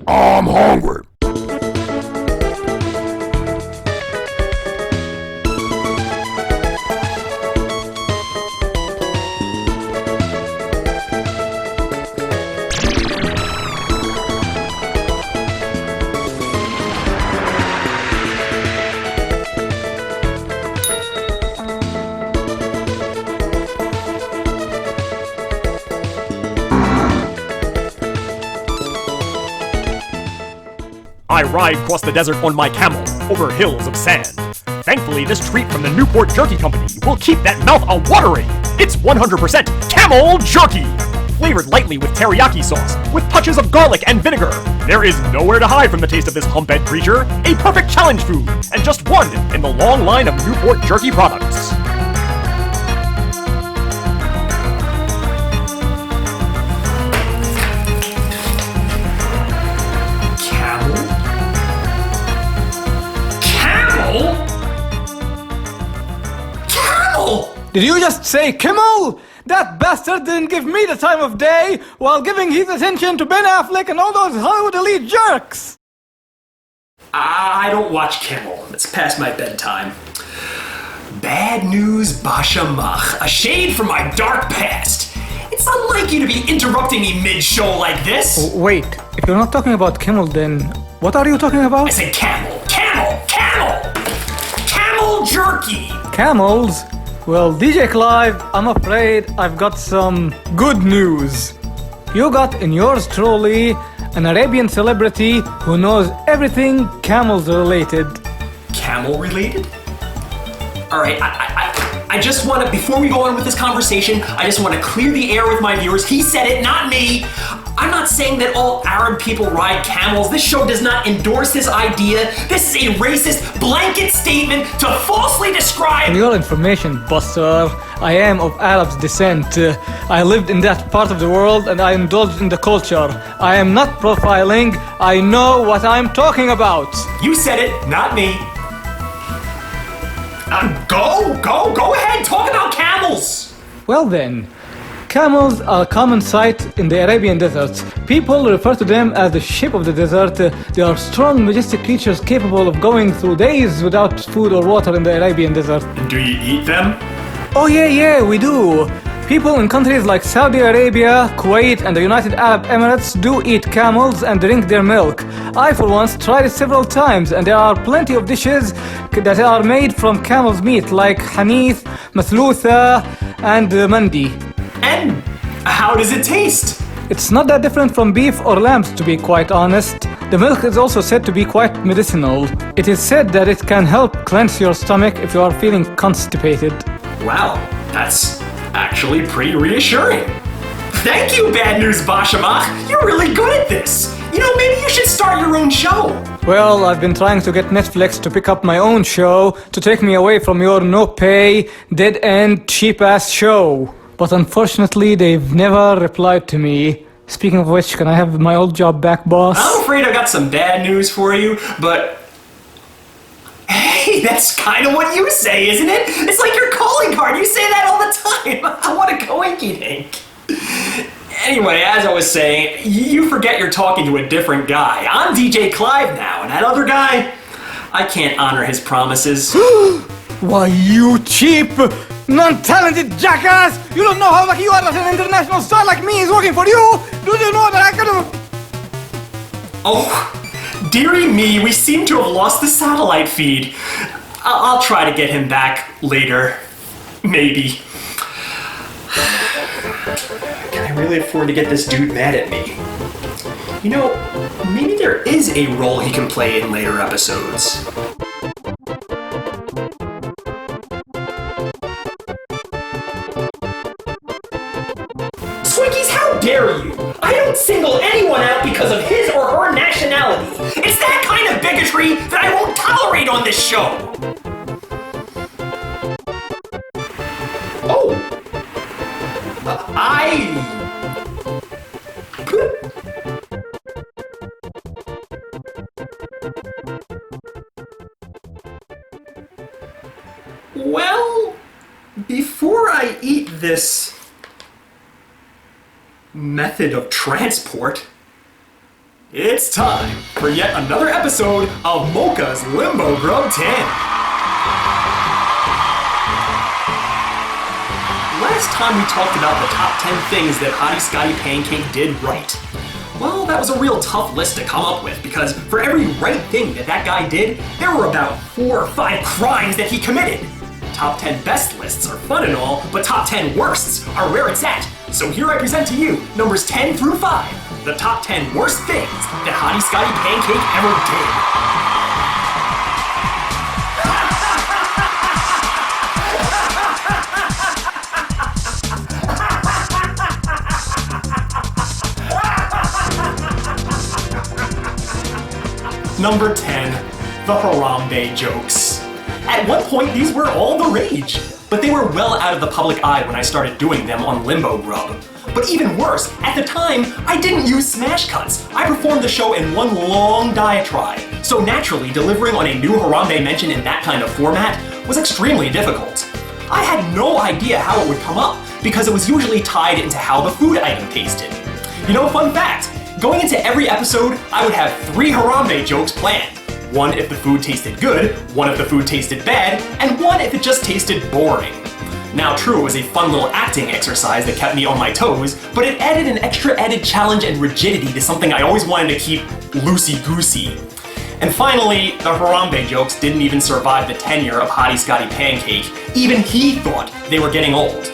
I'm hungry. I ride across the desert on my camel, over hills of sand. Thankfully, this treat from the Newport Jerky Company will keep that mouth a-watering. It's 100% camel jerky! Flavored lightly with teriyaki sauce, with touches of garlic and vinegar. There is nowhere to hide from the taste of this humphead creature. A perfect challenge food, and just one in the long line of Newport Jerky products. Did you just say CAMEL? That bastard didn't give me the time of day while giving his attention to Ben Affleck and all those Hollywood elite jerks! I don't watch CAMEL. It's past my bedtime. Bad news, Basha Mach. A shade from my dark past. It's unlike you to be interrupting me mid-show like this. Wait, if you're not talking about CAMEL, then what are you talking about? I said camel. Camel! Camel jerky! Camels? Well, DJ Clive, I'm afraid I've got some good news. You got in yours truly an Arabian celebrity who knows everything camels related. Camel related? Alright, I just want to, before we go on with this conversation, I just want to clear the air with my viewers. He said it, not me. I'm not saying that all Arab people ride camels. This show does not endorse this idea. This is a racist blanket statement to falsely describe— For your information, Buster, I am of Arab descent. I lived in that part of the world and I indulged in the culture. I am not profiling. I know what I'm talking about. You said it, not me. Go ahead, talk about camels. Well then, camels are a common sight in the Arabian desert. People refer to them as the sheep of the desert. They are strong, majestic creatures capable of going through days without food or water in the Arabian desert. Do you eat them? Oh yeah, we do. People in countries like Saudi Arabia, Kuwait, and the United Arab Emirates do eat camels and drink their milk. I, for once, tried it several times, and there are plenty of dishes that are made from camel's meat, like hanith, mathlutha, and mandi. And how does it taste? It's not that different from beef or lambs, to be quite honest. The milk is also said to be quite medicinal. It is said that it can help cleanse your stomach if you are feeling constipated. Wow, that's actually pretty reassuring. Thank you, Bad News Bashamach. You're really good at this. You know, maybe you should start your own show. Well, I've been trying to get Netflix to pick up my own show to take me away from your no-pay, dead-end, cheap-ass show. But unfortunately, they've never replied to me. Speaking of which, can I have my old job back, boss? I'm afraid I got some bad news for you, but hey, that's kind of what you say, isn't it? It's like your calling card. You say that all the time. What a coinky-dink. Anyway, as I was saying, you forget you're talking to a different guy. I'm DJ Clive now, and that other guy, I can't honor his promises. Why, you cheap, non-talented jackass! You don't know how lucky you are that an international star like me is working for you! Do you know that I could have— Oh, dearie me, we seem to have lost the satellite feed. I'll try to get him back later. Maybe. Can I really afford to get this dude mad at me? You know, maybe there is a role he can play in later episodes. Swinkies, how dare you! I don't single anyone out because of his or her nationality. It's that kind of bigotry that I won't tolerate on this show. Oh. Well, before I eat this Method of transport? It's time for yet another episode of Mocha's Limbo Grub 10. Last time we talked about the top 10 things that Hottie Scotty Pancake did right. Well, that was a real tough list to come up with because for every right thing that guy did, there were about 4 or 5 crimes that he committed. Top 10 best lists are fun and all, but top 10 worsts are where it's at. So here I present to you numbers 10 through 5, the top 10 worst things that Hottie Scotty Pancake ever did. Number 10, the HARAMBE jokes. At one point, these were all the rage, but they were well out of the public eye when I started doing them on Limbo Grub. But even worse, at the time, I didn't use smash cuts. I performed the show in one long diatribe, so naturally, delivering on a new HARAMBE mention in that kind of format was extremely difficult. I had no idea how it would come up, because it was usually tied into how the food item tasted. You know, fun fact, going into every episode, I would have 3 HARAMBE jokes planned. 1 if the food tasted good, 1 if the food tasted bad, and 1 if it just tasted boring. Now true, it was a fun little acting exercise that kept me on my toes, but it added an extra added challenge and rigidity to something I always wanted to keep loosey-goosey. And finally, the HARAMBE jokes didn't even survive the tenure of Hottie Scotty Pancake. Even he thought they were getting old.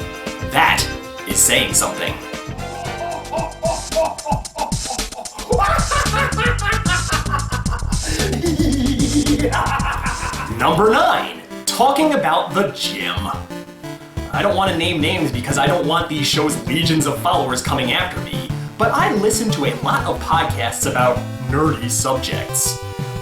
That is saying something. Number 9, talking about the gym. I don't want to name names because I don't want these shows' legions of followers coming after me, but I listen to a lot of podcasts about nerdy subjects.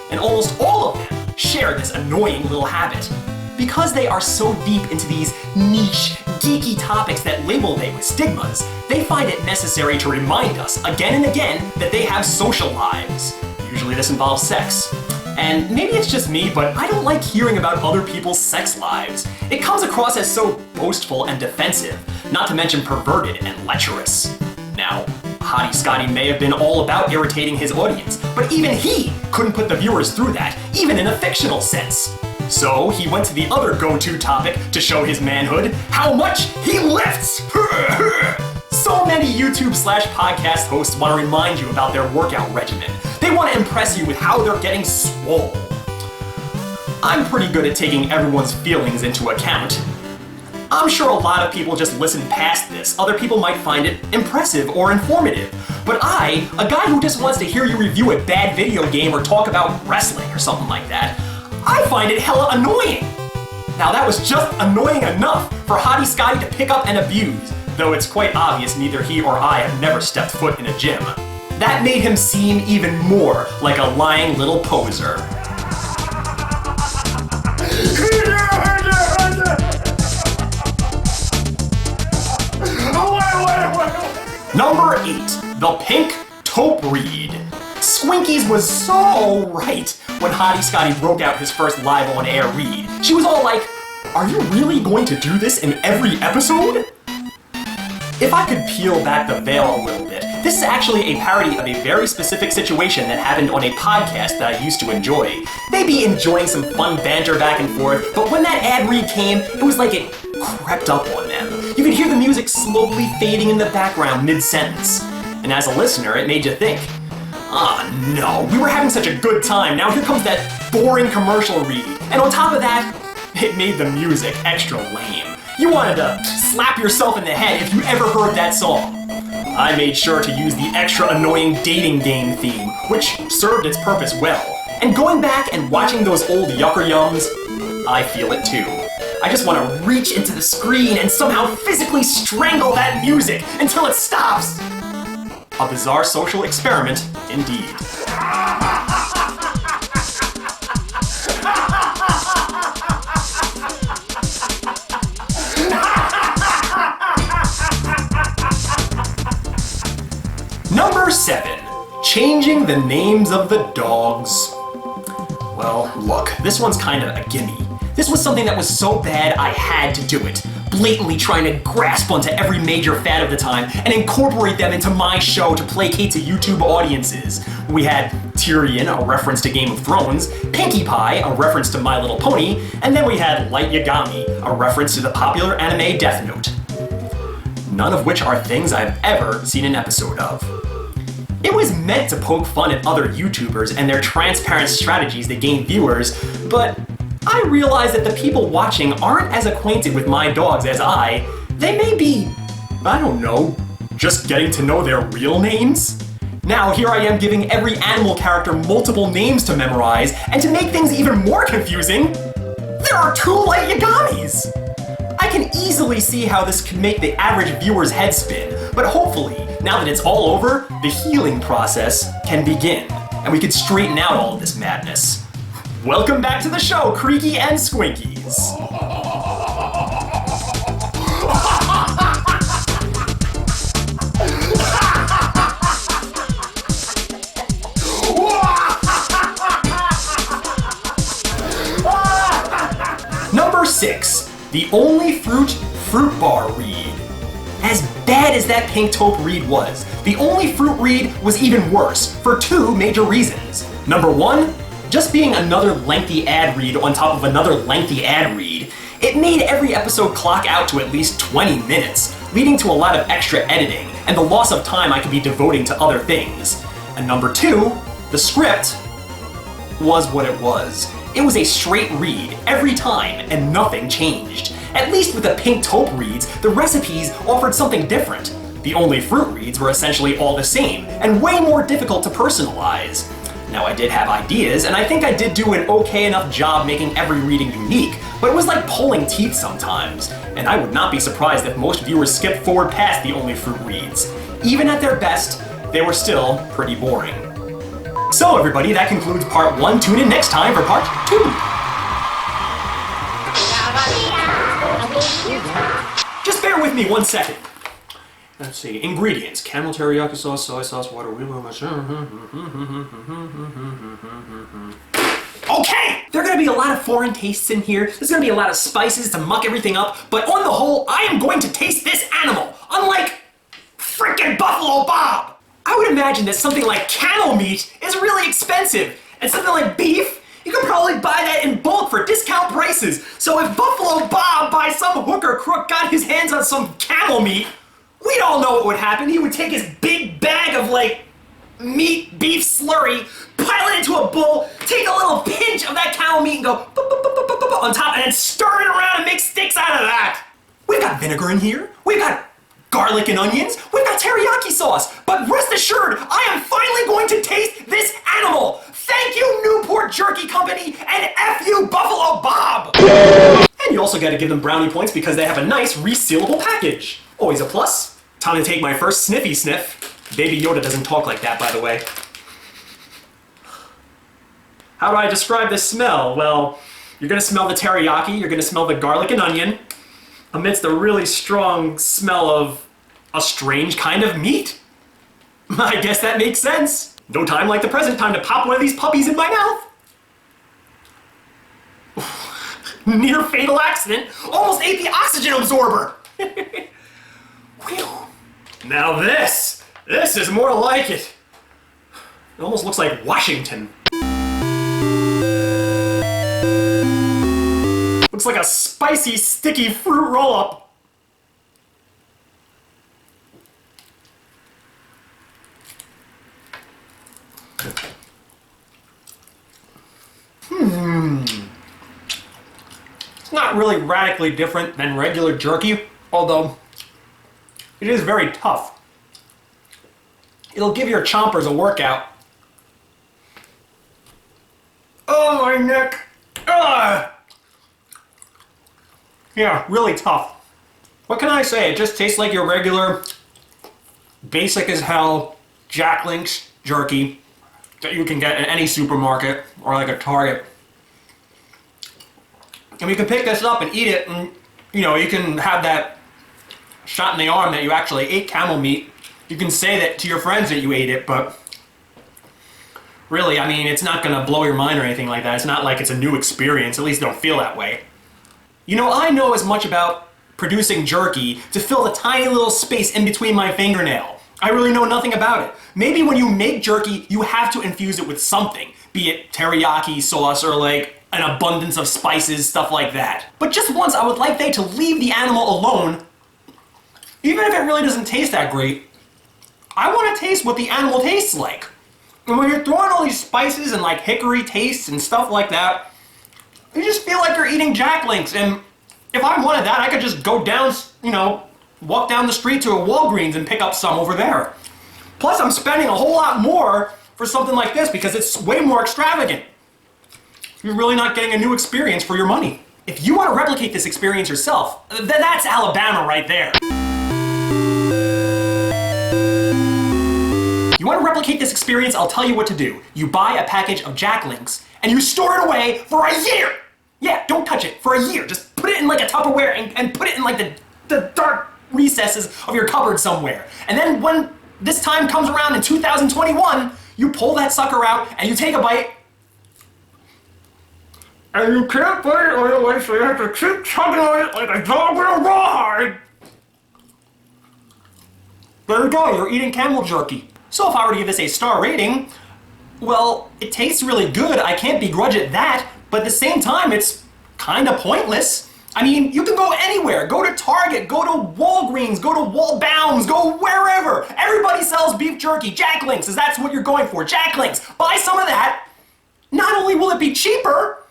And almost all of them share this annoying little habit. Because they are so deep into these niche, geeky topics that label they with stigmas, they find it necessary to remind us again and again that they have social lives. Usually this involves sex. And maybe it's just me, but I don't like hearing about other people's sex lives. It comes across as so boastful and defensive, not to mention perverted and lecherous. Now, Hottie Scotty may have been all about irritating his audience, but even he couldn't put the viewers through that, even in a fictional sense. So he went to the other go-to topic to show his manhood, how much he lifts! So many YouTube/podcast hosts want to remind you about their workout regimen. They want to impress you with how they're getting swole. I'm pretty good at taking everyone's feelings into account. I'm sure a lot of people just listen past this. Other people might find it impressive or informative. But I, a guy who just wants to hear you review a bad video game or talk about wrestling or something like that, I find it hella annoying. Now that was just annoying enough for Hottie Scotty to pick up and abuse, though it's quite obvious neither he or I have never stepped foot in a gym. That made him seem even more like a lying little poser. Number 8, the pink taupe reed. Squinkies was so right when Hottie Scotty broke out his first live on-air read. She was all like, "Are you really going to do this in every episode?" If I could peel back the veil a little bit, this is actually a parody of a very specific situation that happened on a podcast that I used to enjoy. They'd be enjoying some fun banter back and forth, but when that ad read came, it was like it crept up on them. You could hear the music slowly fading in the background mid-sentence. And as a listener, it made you think, oh no, we were having such a good time, now here comes that boring commercial read. And on top of that, it made the music extra lame. You wanted to slap yourself in the head if you ever heard that song. I made sure to use the extra annoying dating game theme, which served its purpose well. And going back and watching those old yucker yums, I feel it too. I just want to reach into the screen and somehow physically strangle that music until it stops. A bizarre social experiment, indeed. Number 7, changing the names of the dogs. Well, look, this one's kind of a gimme. This was something that was so bad I had to do it. blatantly trying to grasp onto every major fad of the time and incorporate them into my show to placate to YouTube audiences. We had Tyrion, a reference to Game of Thrones, Pinkie Pie, a reference to My Little Pony, and then we had Light Yagami, a reference to the popular anime Death Note. None of which are things I've ever seen an episode of. It was meant to poke fun at other YouTubers and their transparent strategies that gain viewers, but I realize that the people watching aren't as acquainted with my dogs as I. They may be, I don't know, just getting to know their real names? Now here I am giving every animal character multiple names to memorize, and to make things even more confusing, there are 2 Light Yagamis! I can easily see how this could make the average viewer's head spin, but hopefully, now that it's all over, the healing process can begin, and we can straighten out all of this madness. Welcome back to the show, Creaky and Squinkies. Number 6, the only fruit bar read. As bad as that pink taupe read was, the only fruit read was even worse for 2 major reasons. Number 1, just being another lengthy ad read on top of another lengthy ad read, it made every episode clock out to at least 20 minutes, leading to a lot of extra editing and the loss of time I could be devoting to other things. And number 2, the script was what it was. It was a straight read every time and nothing changed. At least with the pink taupe reads, the recipes offered something different. The only fruit reads were essentially all the same and way more difficult to personalize. Now I did have ideas, and I think I did do an okay enough job making every reading unique, but it was like pulling teeth sometimes, and I would not be surprised if most viewers skipped forward past the only fruit reads. Even at their best, they were still pretty boring. So everybody, that concludes part 1. Tune in next time for part 2. Just bear with me 1 second. Let's see, ingredients: camel teriyaki sauce, soy sauce, water, Okay! There are gonna be a lot of foreign tastes in here, there's gonna be a lot of spices to muck everything up, but on the whole, I am going to taste this animal, unlike frickin' Buffalo Bob! I would imagine that something like camel meat is really expensive, and something like beef, you could probably buy that in bulk for discount prices. So if Buffalo Bob, by some hook or crook, got his hands on some camel meat, we'd all know what would happen. He would take his big bag of, like, meat, beef slurry, pile it into a bowl, take a little pinch of that camel meat and go on top, and then stir it around and make sticks out of that. We've got vinegar in here. We've got garlic and onions. We've got teriyaki sauce. But rest assured, I am finally going to taste this animal. Thank you, Newport Jerky Company, and F you, Buffalo Bob! And you also gotta give them brownie points because they have a nice resealable package. Always a plus. Time to take my first sniffy sniff. Baby Yoda doesn't talk like that, by the way. How do I describe this smell? Well, you're gonna smell the teriyaki, you're gonna smell the garlic and onion, amidst a really strong smell of a strange kind of meat. I guess that makes sense. No time like the present, time to pop one of these puppies in my mouth. Near fatal accident, almost ate the oxygen absorber. Now this is more like it. It almost looks like Washington. Looks like a spicy, sticky fruit roll-up. It's not really radically different than regular jerky, although it is very tough. It'll give your chompers a workout. Oh, my neck! Ugh! Yeah, really tough. What can I say? It just tastes like your regular, basic as hell, Jack Link's jerky that you can get in any supermarket or like a Target. And you can pick this up and eat it, and you know, you can have that shot in the arm that you actually ate camel meat. You can say that to your friends that you ate it, but really, I mean, it's not gonna blow your mind or anything like that. It's not like it's a new experience, at least don't feel that way. You know, I know as much about producing jerky to fill the tiny little space in between my fingernail. I really know nothing about it. Maybe when you make jerky, you have to infuse it with something, be it teriyaki sauce or like an abundance of spices, stuff like that. But just once, I would like they to leave the animal alone, even if it really doesn't taste that great. I want to taste what the animal tastes like. And when you're throwing all these spices and like hickory tastes and stuff like that, you just feel like you're eating Jack Links. And if I wanted that, I could just go down, walk down the street to a Walgreens and pick up some over there. Plus, I'm spending a whole lot more for something like this because it's way more extravagant. You're really not getting a new experience for your money. If you want to replicate this experience yourself, then that's Alabama right there. You want to replicate this experience? I'll tell you what to do. You buy a package of Jack Links and you store it away for a year. Yeah, don't touch it for a year. Just put it in like a Tupperware and put it in like the dark recesses of your cupboard somewhere. And then when this time comes around in 2021, you pull that sucker out and you take a bite. And you can't put it away, so you have to keep chugging on it like a dog with a rawhide. There you go, you're eating camel jerky. So if I were to give this a star rating, well, it tastes really good, I can't begrudge it that, but at the same time, it's kind of pointless. I mean, you can go anywhere. Go to Target, go to Walgreens, go to Walbaums, go wherever. Everybody sells beef jerky, Jack Links, that's what you're going for, Jack Links. Buy some of that. Not only will it be cheaper,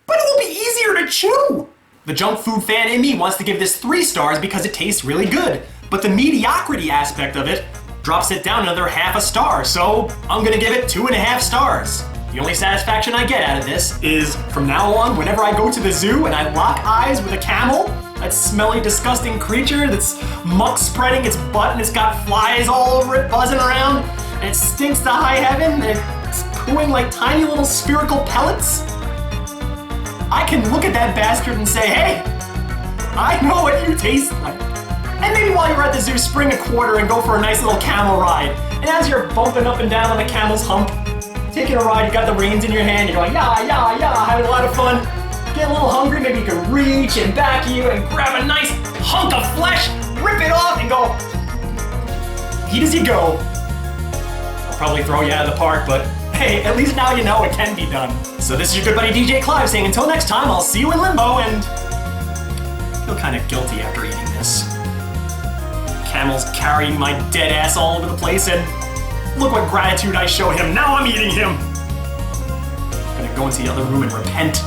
but it will be easier to chew. The junk food fan in me wants to give this 3 stars because it tastes really good, but the mediocrity aspect of it drops it down another half a star, so I'm gonna give it 2.5 stars. The only satisfaction I get out of this is, from now on, whenever I go to the zoo and I lock eyes with a camel, that smelly, disgusting creature that's muck spreading its butt and it's got flies all over it buzzing around, and it stinks to high heaven, and it's cooing like tiny little spherical pellets, I can look at that bastard and say, hey, I know what you taste like. And maybe while you're at the zoo, spring a quarter and go for a nice little camel ride. And as you're bumping up and down on the camel's hump, taking a ride, you got the reins in your hand, you're going, yeah, having a lot of fun. Get a little hungry, maybe you can reach and back you and grab a nice hunk of flesh, rip it off and go, eat as you go. I'll probably throw you out of the park, but hey, at least now you know it can be done. So this is your good buddy DJ Clive saying until next time, I'll see you in Limbo, and I feel kind of guilty after eating this. Camel's carrying my dead ass all over the place, and look what gratitude I showed him. Now I'm eating him. I'm gonna go into the other room and repent.